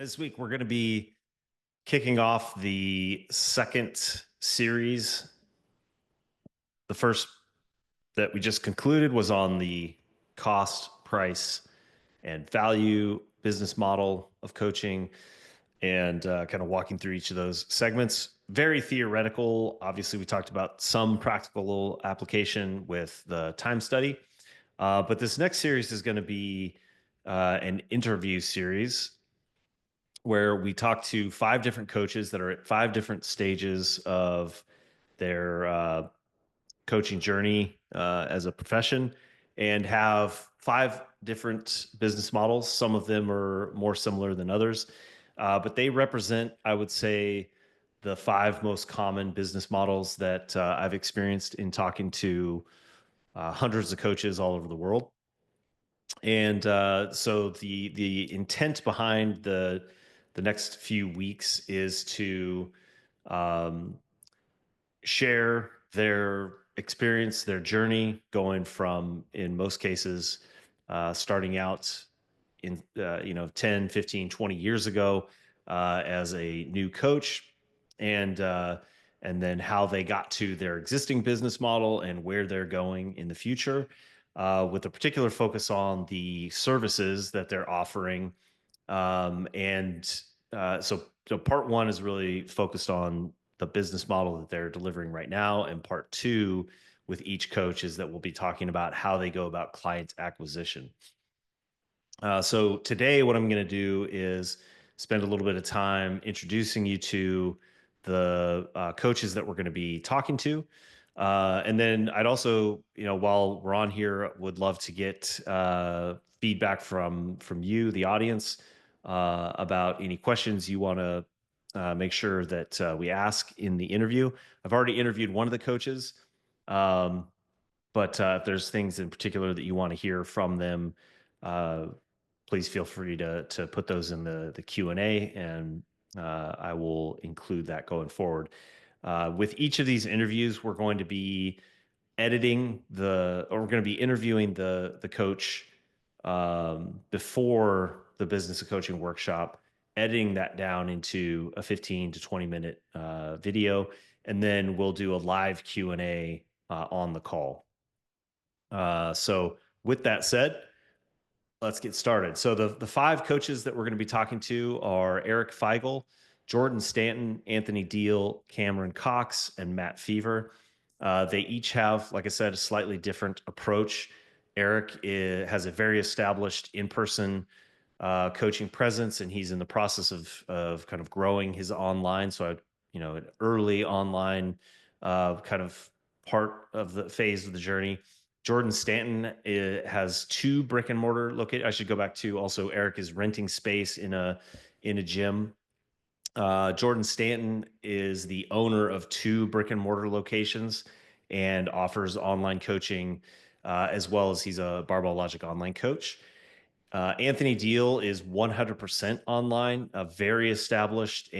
This week, we're going to be kicking off the second series. The first that we just concluded was on the cost, price, and value business model of coaching, and kind of walking through each of those segments. Very theoretical. Obviously, we talked about some practical application with the time study. But this next series is going to be an interview series where we talk to five different coaches that are at five different stages of their coaching journey as a profession and have five different business models. Some of them are more similar than others, but they represent, I would say, the five most common business models that I've experienced in talking to hundreds of coaches all over the world. And so the intent behind the next few weeks is to um, share their experience, their journey, going from, in most cases, starting out in 10, 15, 20 years ago as a new coach, and and then how they got to their existing business model and where they're going in the future, with a particular focus on the services that they're offering. And so part one is really focused on the business model that they're delivering right now, and part two with each coach is that we'll be talking about how they go about client acquisition. So today, what I'm going to do is spend a little bit of time introducing you to the coaches that we're going to be talking to. And then I'd also, while we're on here, would love to get feedback from you, the audience, about any questions you want to make sure that we ask in the interview. I've already interviewed one of the coaches, um, but if there's things in particular that you want to hear from them, uh, please feel free to put those in the Q&A, and I will include that going forward. With each of these interviews, we're going to be we're going to be interviewing the coach before the business of coaching workshop, editing that down into a 15 to 20 minute video, and then we'll do a live Q&A on the call. So with that said, let's get started. So the five coaches that we're going to be talking to are Eric Feigl, Jordan Stanton, Anthony Deal, Cameron Cox, and Matt Fever. They each have, like I said, a slightly different approach. Has a very established in-person coaching presence, and he's in the process of kind of growing his online. So, an early online kind of part of the phase of the journey. Jordan Stanton has two brick and mortar located. I should go back to also Eric is renting space in a gym. Jordan Stanton is the owner of two brick and mortar locations and offers online coaching, as well as he's a Barbell Logic online coach. Anthony Deal is 100% online, a very established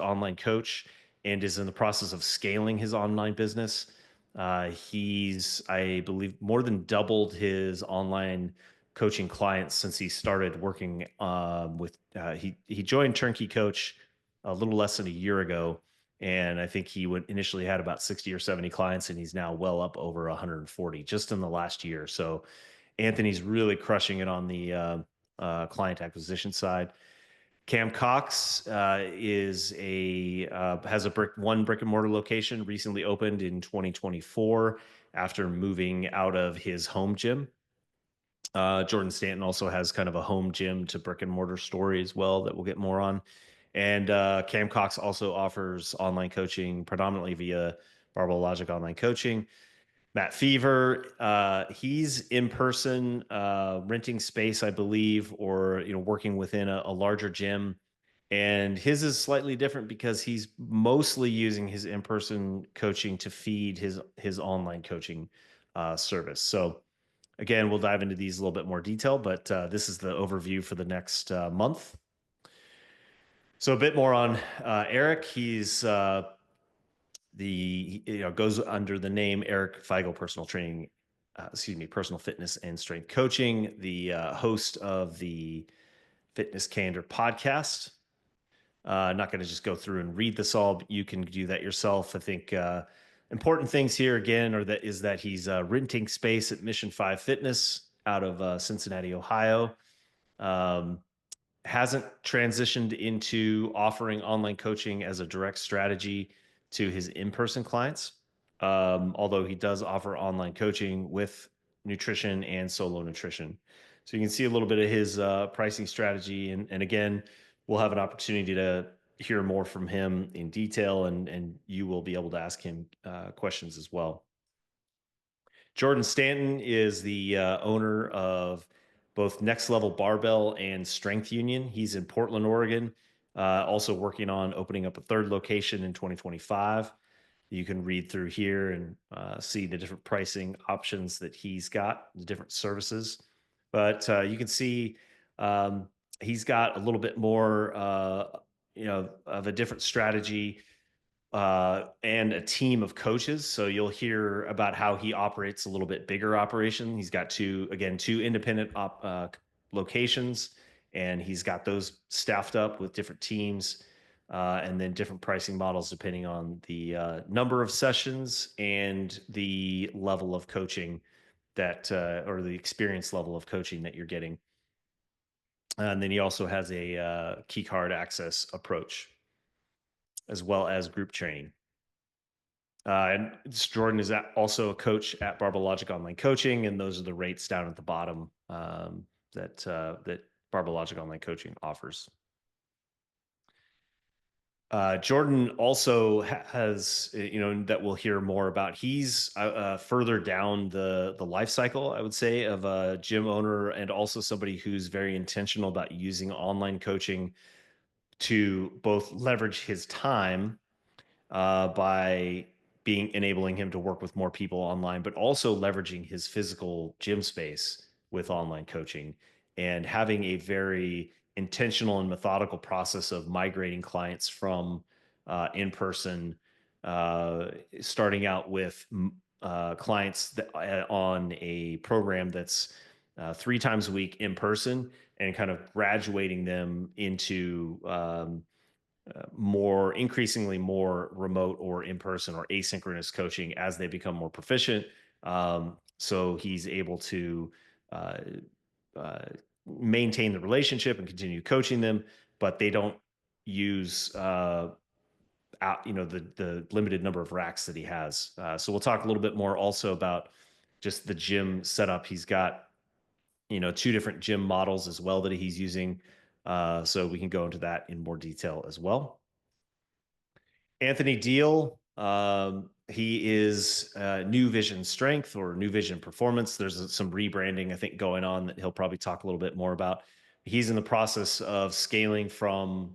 online coach, and is in the process of scaling his online business. He's, I believe, more than doubled his online coaching clients since he started working with. He joined Turnkey Coach a little less than a year ago, and I think he would initially had about 60 or 70 clients, and he's now well up over 140 just in the last year. So Anthony's really crushing it on the client acquisition side. Cam Cox has one brick and mortar location recently opened in 2024 after moving out of his home gym. Jordan Stanton also has kind of a home gym to brick and mortar story as well that we'll get more on. And Cam Cox also offers online coaching predominantly via Barbell Logic online coaching. Matt Fever, he's in person, renting space, I believe, or working within a larger gym. And his is slightly different because he's mostly using his in-person coaching to feed his online coaching service. So again, we'll dive into these a little bit more detail, but this is the overview for the next month. So a bit more on Eric. He's goes under the name Eric Feigl Personal Training, Personal Fitness and Strength Coaching, the host of the Fitness Candor podcast. Not going to just go through and read this all, but you can do that yourself. I think important things here again are that is that he's renting space at Mission 5 Fitness out of Cincinnati, Ohio. Um, hasn't transitioned into offering online coaching as a direct strategy to his in-person clients. Although he does offer online coaching with nutrition and solo nutrition. So you can see a little bit of his pricing strategy. And again, we'll have an opportunity to hear more from him in detail, and you will be able to ask him questions as well. Jordan Stanton is the owner of both Next Level Barbell and Strength Union. He's in Portland, Oregon, also working on opening up a third location in 2025. You can read through here and see the different pricing options that he's got, the different services. But you can see um, he's got a little bit more, of a different strategy and a team of coaches. So you'll hear about how he operates a little bit bigger operation. He's got two independent locations, and he's got those staffed up with different teams, and then different pricing models depending on the number of sessions and the level of coaching or the experience level of coaching that you're getting. And then he also has a key card access approach as well as group training. And Jordan is also a coach at Barbell Logic Online Coaching, and those are the rates down at the bottom that Barbell Logic Online Coaching offers. Jordan also has, that we'll hear more about. He's further down the life cycle, I would say, of a gym owner and also somebody who's very intentional about using online coaching to both leverage his time by enabling him to work with more people online, but also leveraging his physical gym space with online coaching and having a very intentional and methodical process of migrating clients from in person, starting out with clients on a program that's 3 times a week in person and kind of graduating them into more increasingly more remote or in person or asynchronous coaching as they become more proficient. So he's able to uh, uh, maintain the relationship and continue coaching them, but they don't use the limited number of racks that he has. So we'll talk a little bit more also about just the gym setup. He's got 2 different gym models as well that he's using. So we can go into that in more detail as well. Anthony Deal, he is New Vision Strength or New Vision Performance. There's some rebranding, I think, going on that he'll probably talk a little bit more about. He's in the process of scaling from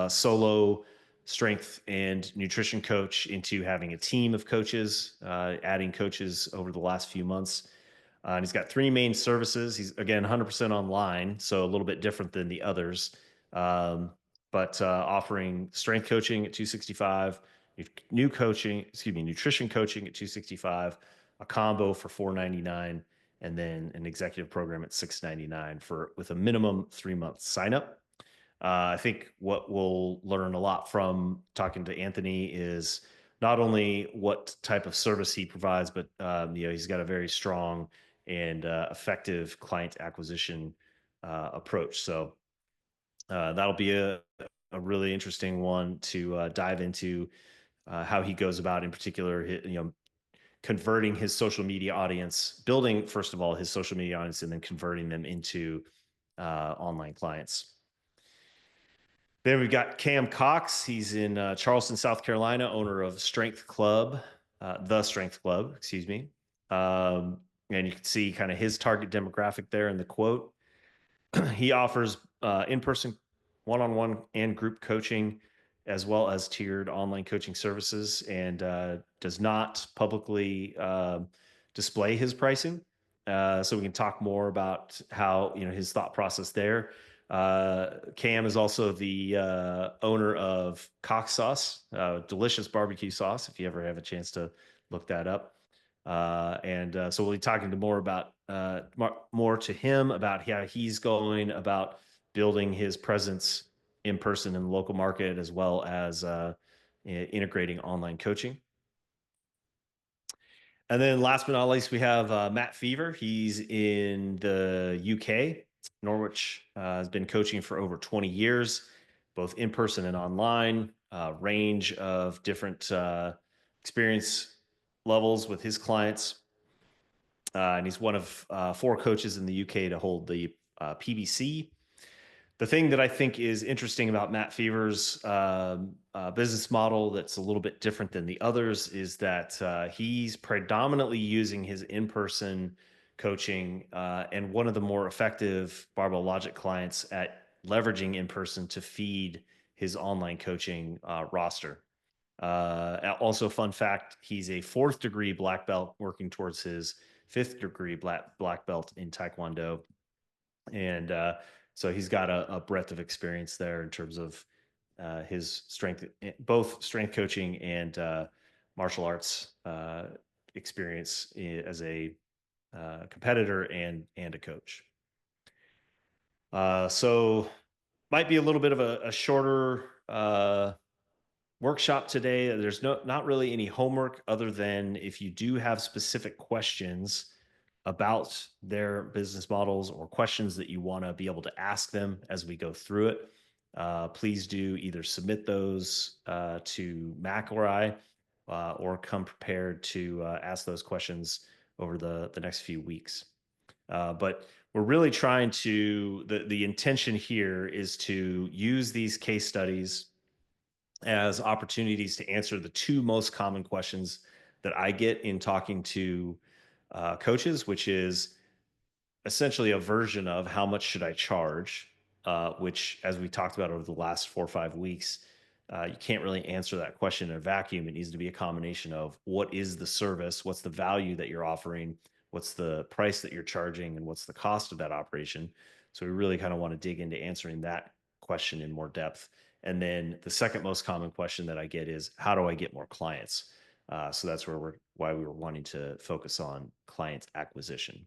solo strength and nutrition coach into having a team of coaches, adding coaches over the last few months. And he's got 3 main services. He's again 100% online, so a little bit different than the others. Um, but offering strength coaching at 265, nutrition coaching at 265, a combo for 499, and then an executive program at 699 with a minimum 3-month sign up. I think what we'll learn a lot from talking to Anthony is not only what type of service he provides, but he's got a very strong and effective client acquisition approach. So that'll be a really interesting one to dive into how he goes about, in particular, converting his social media audience, building first of all his social media audience, and then converting them into online clients. Then we've got Cam Cox. He's in Charleston, South Carolina, owner of The Strength Club, excuse me. And you can see kind of his target demographic there in the quote. He offers in-person, one-on-one, and group coaching, as well as tiered online coaching services, and does not publicly display his pricing. So we can talk more about how his thought process there. Cam is also the owner of Cox Sauce, delicious barbecue sauce. If you ever have a chance to look that up. And so we'll be talking to more to him about how he's going about building his presence in person in the local market, as well as integrating online coaching. And then last but not least, we have Matt Fever. He's in the UK. Norwich has been coaching for over 20 years, both in person and online, range of different experience levels with his clients. And he's one of four coaches in the UK to hold the PBC. The thing that I think is interesting about Matt Fever's business model that's a little bit different than the others is that he's predominantly using his in-person coaching and one of the more effective Barbell Logic clients at leveraging in-person to feed his online coaching roster. Also, fun fact, he's a fourth degree black belt working towards his fifth degree black belt in Taekwondo. And so he's got a breadth of experience there in terms of his strength, both strength coaching and martial arts experience as a competitor and a coach. So might be a little bit of a shorter workshop today. There's not really any homework other than if you do have specific questions about their business models or questions that you want to be able to ask them as we go through it, please do either submit those to Mac or come prepared to ask those questions over the next few weeks. But we're really trying to, the intention here is to use these case studies as opportunities to answer the two most common questions that I get in talking to coaches, which is essentially a version of how much should I charge, which, as we talked about over the last 4 or 5 weeks, you can't really answer that question in a vacuum. It needs to be a combination of what is the service, what's the value that you're offering, what's the price that you're charging, and what's the cost of that operation. So we really kind of want to dig into answering that question in more depth. And then the second most common question that I get is, how do I get more clients? So that's why we were wanting to focus on client acquisition.